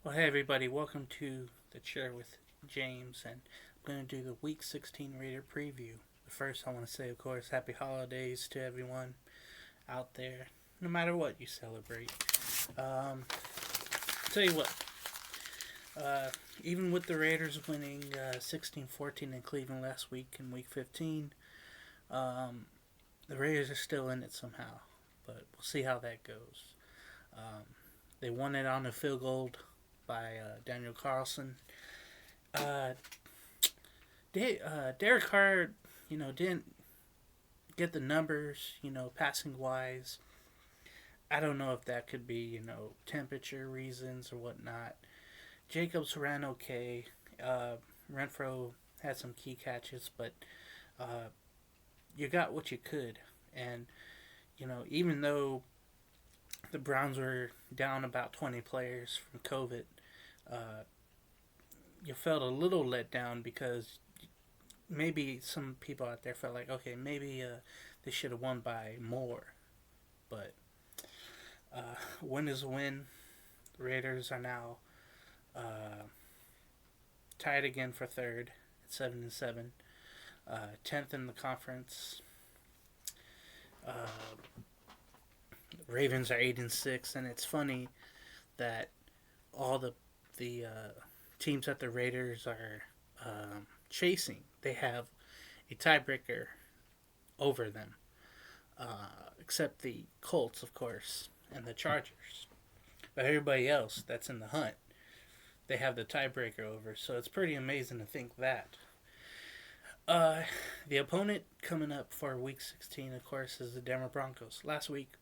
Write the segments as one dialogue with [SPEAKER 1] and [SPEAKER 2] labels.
[SPEAKER 1] Well, hey everybody, welcome to the chair with James, and I'm going to do the Week 16 Raider preview. But first, I want to say, of course, happy holidays to everyone out there, no matter what you celebrate. Um, tell you what, uh, even with the Raiders winning 16-14 in Cleveland last week in Week 15, um, the Raiders are still in it somehow. But we'll see how that goes. Um, they won it on a field goal by Daniel Carlson. Uh, Derek Carr, didn't get the numbers, passing wise. I don't know if that could be, temperature reasons or whatnot. Jacobs ran okay. Uh, Renfro had some key catches, but uh, you got what you could. And, even though the Browns were down about 20 players from COVID, uh, you felt a little let down because maybe some people out there felt like, okay, maybe they should have won by more. But win is a win. The Raiders are now uh, tied again for third at 7-7, 10th in the conference. Uh, Ravens are 8-6, and it's funny that all the teams that the Raiders are chasing, they have a tiebreaker over them, except the Colts, of course, and the Chargers. But everybody else that's in the hunt, they have the tiebreaker over. So it's pretty amazing to think that. Uh, the opponent coming up for Week 16, of course, is the Denver Broncos. Last week,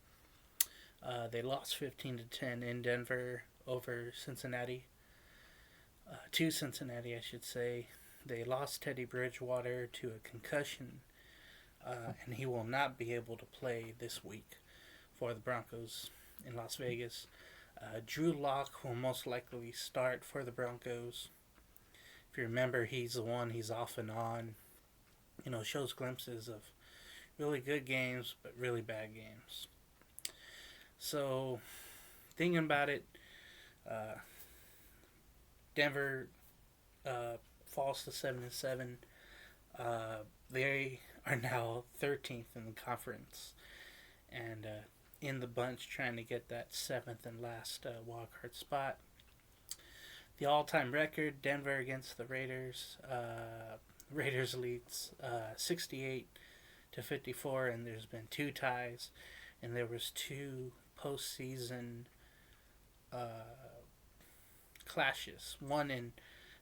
[SPEAKER 1] they lost 15-10 in Denver over Cincinnati. To Cincinnati, I should say. They lost Teddy Bridgewater to a concussion, and he will not be able to play this week for the Broncos in Las Vegas. Drew Lock will most likely start for the Broncos. If you remember, he's the one, he's off and on. Shows glimpses of really good games, but really bad games. So, thinking about it, uh, Denver falls to 7-7. They are now 13th in the conference, and in the bunch trying to get that seventh and last wildcard spot. The all-time record: Denver against the Raiders. Raiders leads 68-54, and there's been two ties, and there was two postseason clashes. One in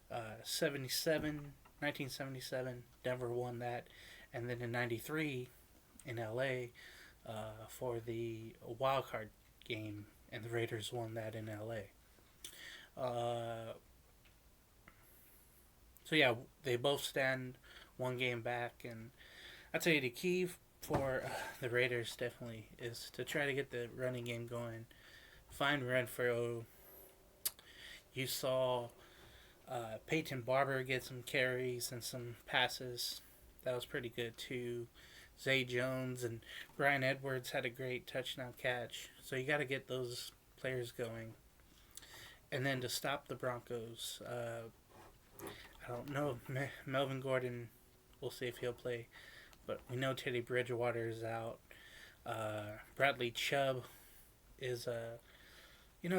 [SPEAKER 1] 1977, Denver won that, and then in '93 in LA for the wild card game, and the Raiders won that in LA. So yeah, they both stand one game back, and I'd say the key for the Raiders definitely is to try to get the running game going. Find Renfro. You saw Peyton Barber get some carries and some passes. That was pretty good too. Zay Jones and Brian Edwards had a great touchdown catch. So you got to get those players going. And then to stop the Broncos, I don't know. Melvin Gordon, we'll see if he'll play. But we know Teddy Bridgewater is out. Bradley Chubb is,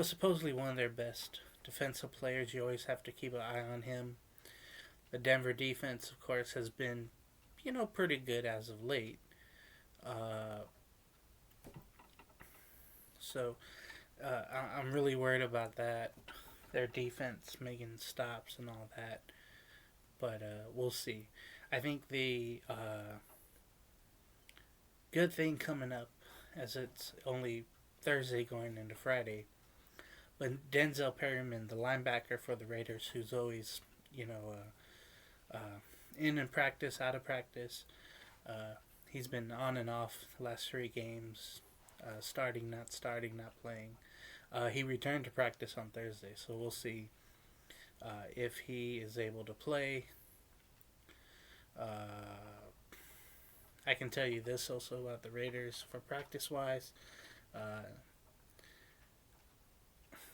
[SPEAKER 1] supposedly one of their best defensive players. You always have to keep an eye on him. The Denver defense, of course, has been, pretty good as of late. Uh, so I'm really worried about that. Their defense making stops and all that. But we'll see. I think the good thing coming up, as it's only Thursday going into Friday, but Denzel Perryman, the linebacker for the Raiders, who's always, in and practice, out of practice, he's been on and off the last three games, starting, not playing. He returned to practice on Thursday, so we'll see if he is able to play. I can tell you this also about the Raiders for practice wise.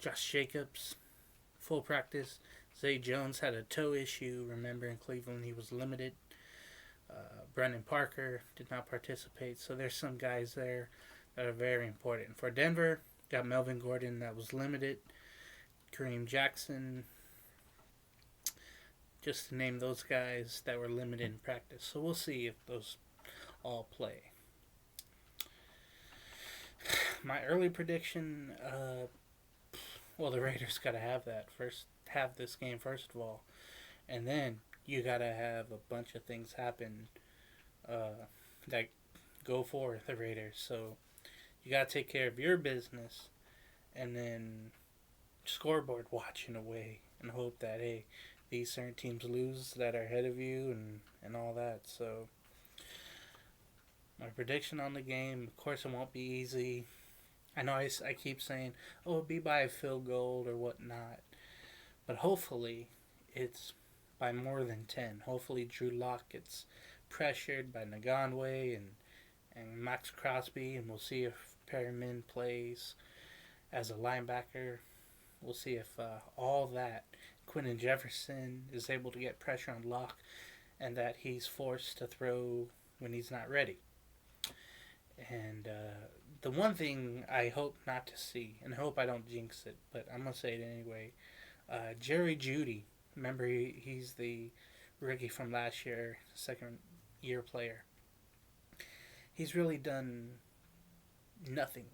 [SPEAKER 1] Josh Jacobs full practice. Zay Jones had a toe issue. Remember, in Cleveland, he was limited. Brendan Parker did not participate. So there's some guys there that are very important. For Denver, got Melvin Gordon that was limited. Kareem Jackson, just to name those guys that were limited in practice. So we'll see if those all play. My early prediction, well, the Raiders got to have that first, have this game first of all, and then you got to have a bunch of things happen that go for the Raiders. So you got to take care of your business, and then scoreboard watch in a way, and hope that hey, these certain teams lose that are ahead of you, and all that. So my prediction on the game, of course, it won't be easy. I know I keep saying, oh, it'll be by a field goal or whatnot. But hopefully, it's by more than 10. Hopefully, Drew Lock gets pressured by Nagandwe and Max Crosby, and we'll see if Perriman plays as a linebacker. We'll see if all that, Quinton Jefferson is able to get pressure on Lock, and that he's forced to throw when he's not ready. And the one thing I hope not to see, and I hope I don't jinx it, but I'm going to say it anyway, Jerry Jeudy, remember he's the rookie from last year, second year player. He's really done nothing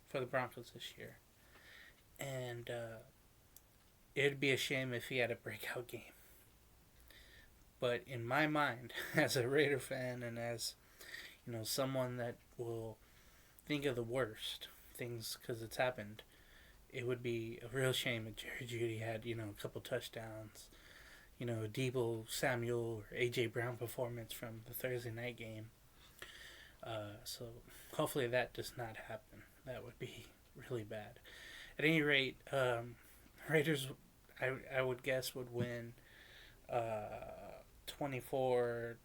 [SPEAKER 1] for the Broncos this year. And it'd be a shame if he had a breakout game. But in my mind, as a Raider fan and as someone that will think of the worst things because it's happened, it would be a real shame if Jerry Jeudy had a couple touchdowns, a Deebo Samuel or AJ Brown performance from the Thursday night game. So hopefully that does not happen. That would be really bad. At any rate, Raiders, I would guess, would win 24-17.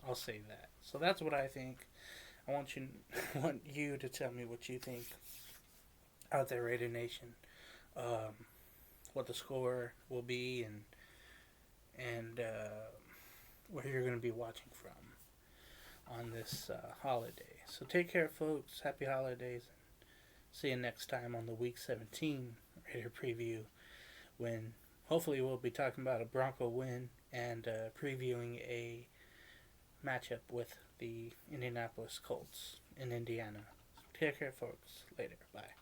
[SPEAKER 1] I'll say that. So that's what I think. I want you to tell me what you think out there, Raider Nation. What the score will be and where you're going to be watching from on this holiday. So take care, folks. Happy holidays. See you next time on the Week 17 Raider Preview, when hopefully we'll be talking about a Bronco win and previewing a matchup with the Indianapolis Colts in Indiana. Take care, folks. Later. Bye.